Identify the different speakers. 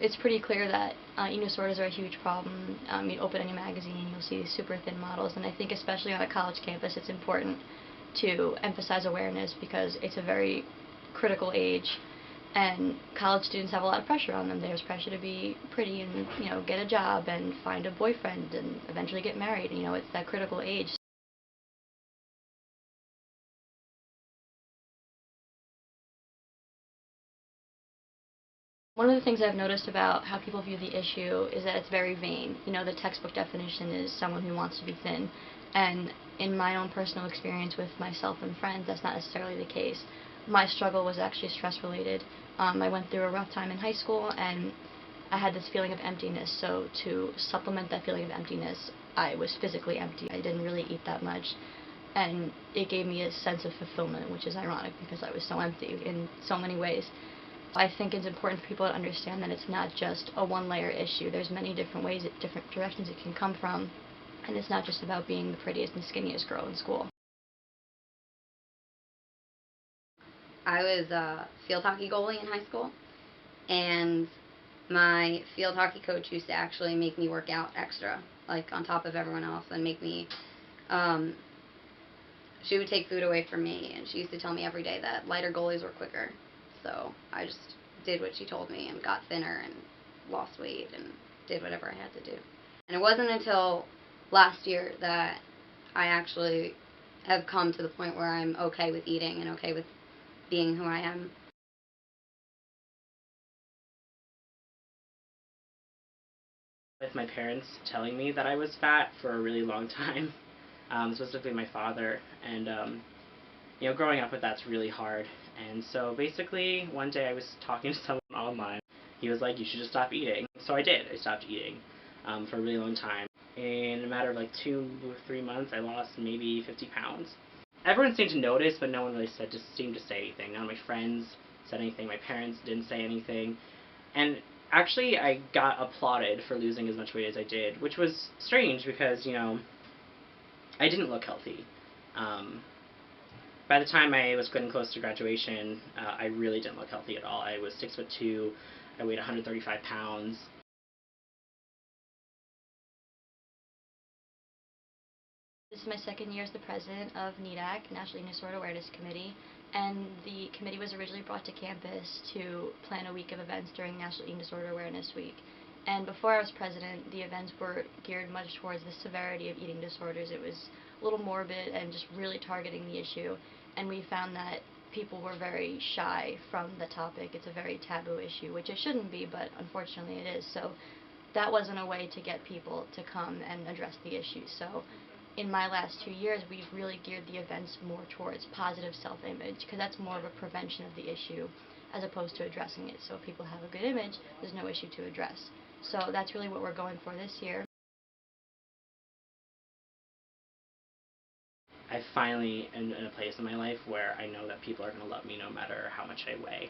Speaker 1: It's pretty clear that eating disorders are a huge problem. You open any magazine, you'll see these super thin models, and I think especially on a college campus it's important to emphasize awareness because it's a very critical age, and college students have a lot of pressure on them. There's pressure to be pretty and, get a job and find a boyfriend and eventually get married. It's that critical age. One of the things I've noticed about how people view the issue is that it's very vain. The textbook definition is someone who wants to be thin. And in my own personal experience with myself and friends, that's not necessarily the case. My struggle was actually stress-related. I went through a rough time in high school, and I had this feeling of emptiness. So to supplement that feeling of emptiness, I was physically empty. I didn't really eat that much. And it gave me a sense of fulfillment, which is ironic because I was so empty in so many ways. I think it's important for people to understand that it's not just a one-layer issue. There's many different ways, different directions it can come from, and it's not just about being the prettiest and skinniest girl in school.
Speaker 2: I was a field hockey goalie in high school, and my field hockey coach used to actually make me work out extra, like on top of everyone else, and make me, she would take food away from me, and she used to tell me every day that lighter goalies were quicker. So I just did what she told me and got thinner and lost weight and did whatever I had to do. And it wasn't until last year that I actually have come to the point where I'm okay with eating and okay with being who I am.
Speaker 3: With my parents telling me that I was fat for a really long time, specifically my father, and growing up with that's really hard. And so basically one day I was talking to someone online. He was like, you should just stop eating. So I did. I stopped eating for a really long time. In a matter of like 2 or 3 months, I lost maybe 50 pounds. Everyone seemed to notice, but no one really seemed to say anything. None of my friends said anything. My parents didn't say anything. And actually, I got applauded for losing as much weight as I did, which was strange because, I didn't look healthy. By the time I was getting close to graduation, I really didn't look healthy at all. I was 6'2", I weighed 135 pounds.
Speaker 1: This is my second year as the president of NEDAC, National Eating Disorder Awareness Committee, and the committee was originally brought to campus to plan a week of events during National Eating Disorder Awareness Week. And before I was president, the events were geared much towards the severity of eating disorders. It was a little morbid and just really targeting the issue. And we found that people were very shy from the topic. It's a very taboo issue, which it shouldn't be, but unfortunately it is. So that wasn't a way to get people to come and address the issue. So in my last 2 years, we've really geared the events more towards positive self-image, because that's more of a prevention of the issue as opposed to addressing it. So if people have a good image, there's no issue to address. So that's really what we're going for this year.
Speaker 3: I finally am in a place in my life where I know that people are going to love me no matter how much I weigh.